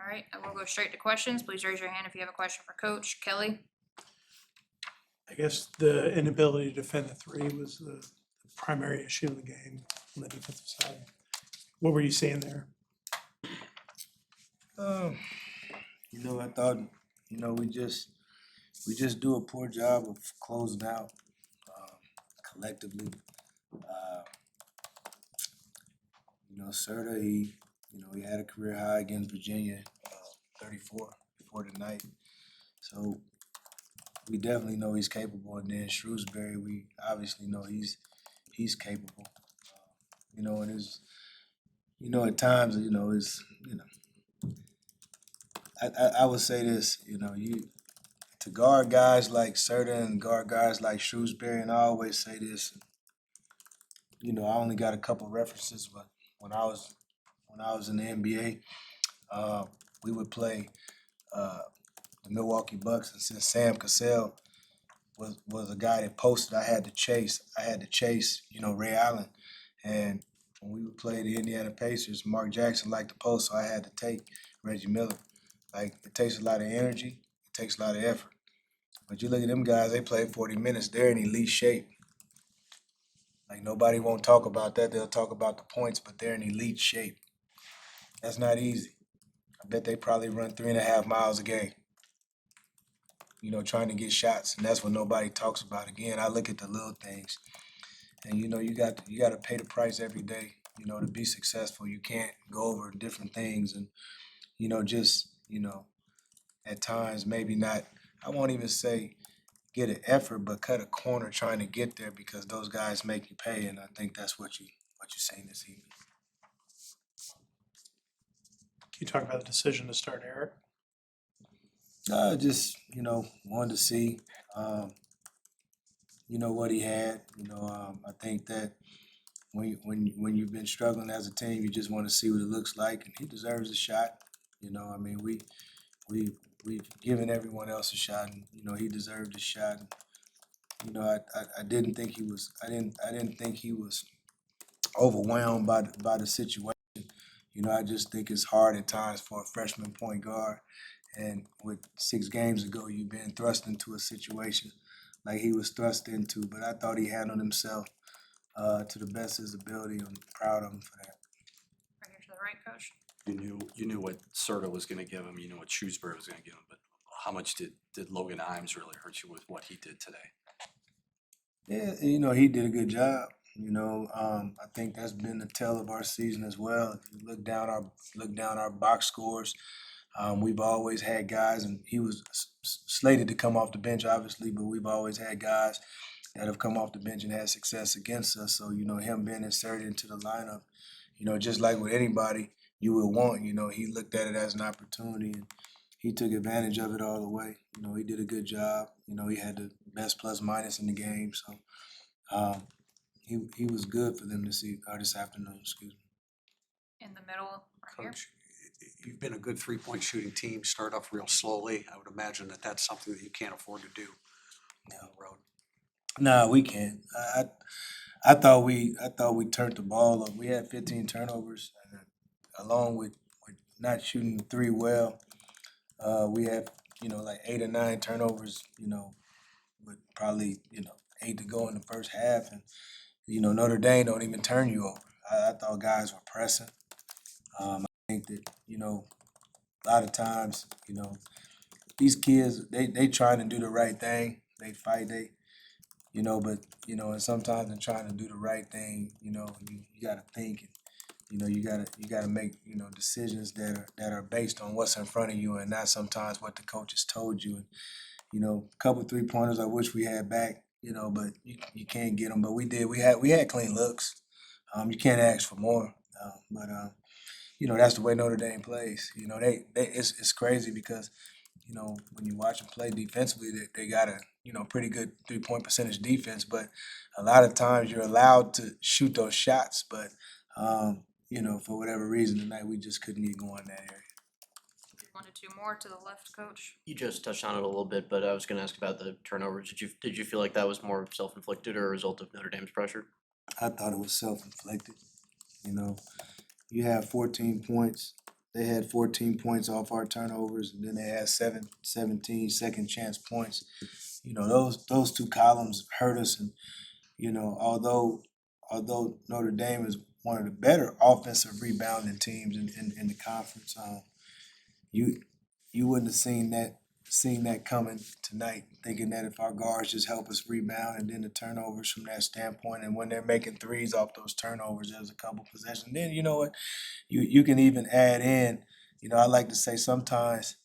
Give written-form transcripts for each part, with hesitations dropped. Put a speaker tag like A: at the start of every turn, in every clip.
A: All right, and we'll go straight to questions. Please raise your hand if you have a question for Coach. Kelly?
B: I guess the inability to defend the three was the primary issue in the game on the defensive side. What were you seeing there?
C: I thought, we just do a poor job of closing out collectively. Serta, he had a career high against Virginia, 34 before tonight. So we definitely know he's capable. And then Shrewsbury, we obviously know he's capable. And it's, at times, I would say this, to guard guys like Serta and guard guys like Shrewsbury, and I always say this, I only got a couple references, but when I was in the NBA, we would play the Milwaukee Bucks, and since Sam Cassell was a guy that posted, I had to chase, Ray Allen, and when we would play the Indiana Pacers, Mark Jackson liked to post, so I had to take Reggie Miller. Like, it takes a lot of energy, it takes a lot of effort. But you look at them guys, they play 40 minutes, they're in elite shape. Like, nobody won't talk about that. They'll talk about the points, but they're in elite shape. That's not easy. I bet they probably run 3.5 miles a game, trying to get shots, and that's what nobody talks about. Again, I look at the little things, and you got to pay the price every day, to be successful. You can't go over different things, and at times maybe not. I won't even say get an effort, but cut a corner trying to get there because those guys make you pay, and I think that's what you're seeing this evening.
B: Can you talk about the decision to start Eric?
C: Just wanted to see, what he had. I think that when you've been struggling as a team, you just want to see what it looks like, and he deserves a shot. We've given everyone else a shot, and he deserved a shot. I didn't think he was. I didn't think he was overwhelmed by the situation. I just think it's hard at times for a freshman point guard. And with 6 games ago, you've been thrust into a situation like he was thrust into. But I thought he handled himself to the best of his ability. I'm proud of him for that.
A: Right here to the right, Coach.
D: You knew what Serta was going to give him. You knew what Shrewsbury was going to give him. But how much did Logan Imes really hurt you with what he did today?
C: Yeah, he did a good job. I think that's been the tell of our season as well. If you look down our box scores, we've always had guys, and he was slated to come off the bench, obviously, but we've always had guys that have come off the bench and had success against us. So, him being inserted into the lineup, just like with anybody you would want, he looked at it as an opportunity, and he took advantage of it all the way. He did a good job. He had the best plus minus in the game. So he was good for them this afternoon, excuse me.
A: In the middle, right here.
D: Coach, you've been a good three-point shooting team. Start off real slowly. I would imagine that that's something that you can't afford to do down the road.
C: No, we can't. I thought we turned the ball up. We had 15 turnovers, along with not shooting the three well. We had like 8 or 9 turnovers. With probably 8 to go in the first half, and Notre Dame don't even turn you over. I thought guys were pressing. I think that a lot of times these kids they trying to do the right thing. They fight. But and sometimes in trying to do the right thing, you got to think, and you got to make decisions that are based on what's in front of you, and not sometimes what the coaches told you. And a couple 3-pointers I wish we had back, but you can't get them. But we did. We had clean looks. You can't ask for more. But that's the way Notre Dame plays. It's crazy because when you watch them play defensively, they got a pretty good 3-point percentage defense, but a lot of times you're allowed to shoot those shots, but for whatever reason tonight we just couldn't get going in that area.
A: 1 to 2 more to the left, Coach.
E: You just touched on it a little bit, but I was going to ask about the turnovers. Did you feel like that was more self-inflicted or a result of Notre Dame's pressure?
C: I thought it was self-inflicted. You have 14 points They had 14 points off our turnovers, and then they had 17 second chance points. You know, those two columns hurt us, and you know, although Notre Dame is one of the better offensive rebounding teams in the conference, you wouldn't have seen that coming tonight, thinking that if our guards just help us rebound and then the turnovers from that standpoint, and when they're making threes off those turnovers, there's a couple possessions. Then you know what, you can even add in, you know, I like to say sometimes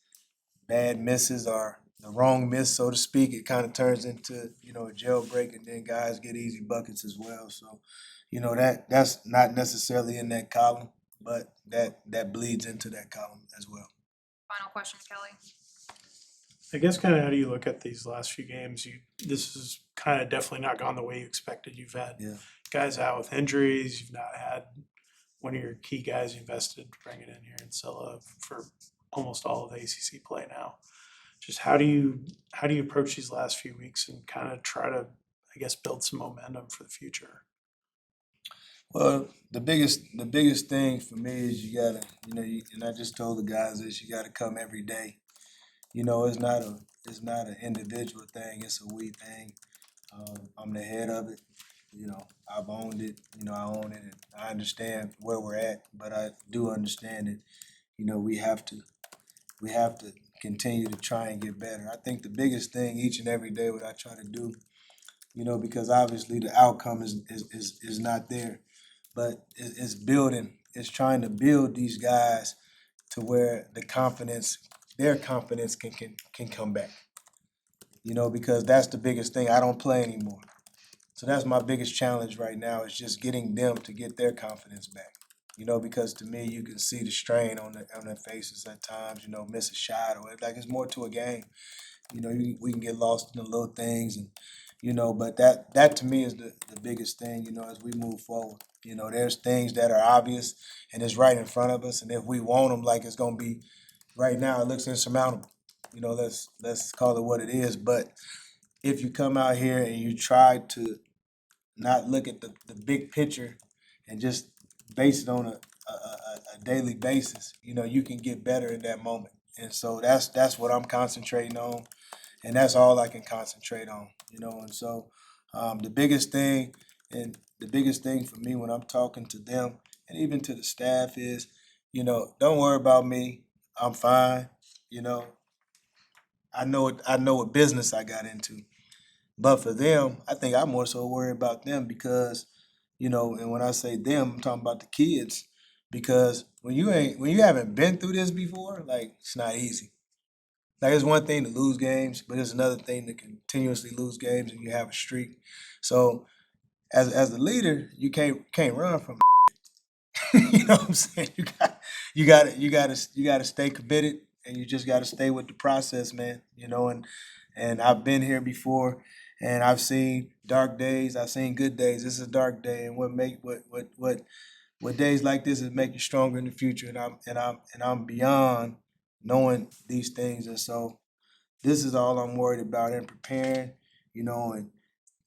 C: bad misses are the wrong miss, so to speak. It kind of turns into, you know, a jailbreak, and then guys get easy buckets as well. So, you know, that's not necessarily in that column, but that bleeds into that column as well.
A: Final question, Kelly.
B: I guess kind of how do you look at these last few games? This has kind of definitely not gone the way you expected. You've had
C: Yeah.
B: guys out with injuries. You've not had one of your key guys you invested bringing in here in Silla for almost all of the ACC play now. Just how do you approach these last few weeks and kind of try to, I guess, build some momentum for the future?
C: Well, the biggest thing for me is you gotta, you know, and I just told the guys this, you gotta come every day. You know, it's not an individual thing, it's a we thing. I'm the head of it. You know, I've owned it, you know, I own it, and I understand where we're at, but I do understand that, you know, we have to continue to try and get better. I think the biggest thing each and every day what I try to do, you know, because obviously the outcome is not there, but it's building, it's trying to build these guys to where their confidence can come back. You know, because that's the biggest thing. I don't play anymore. So that's my biggest challenge right now is just getting them to get their confidence back. You know, because to me, you can see the strain on their faces at times. You know, miss a shot or like it's more to a game. You know, we can get lost in the little things, and you know, but that to me is the biggest thing. You know, as we move forward. You know, there's things that are obvious and it's right in front of us, and if we want them, like it's gonna be right now, it looks insurmountable. You know, let's call it what it is. But if you come out here and you try to not look at the big picture and just base it on a daily basis, you know, you can get better in that moment. And so that's what I'm concentrating on, and that's all I can concentrate on, you know. And so the biggest thing for me when I'm talking to them and even to the staff is, you know, don't worry about me. I'm fine. You know, I know what business I got into. But for them, I think I'm more so worried about them because, you know, and when I say them, I'm talking about the kids. Because when you haven't been through this before, like it's not easy. Like it's one thing to lose games, but it's another thing to continuously lose games and you have a streak. So as a leader, you can't run from it. You know what I'm saying? You gotta stay committed, and you just gotta stay with the process, man. You know, and I've been here before, and I've seen dark days. I've seen good days. This is a dark day, and what days like this is make you stronger in the future. And I'm beyond knowing these things, and so this is all I'm worried about and preparing. You know, and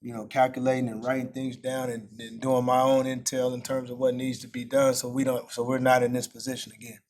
C: you know, calculating and writing things down and doing my own intel in terms of what needs to be done, so we're not in this position again.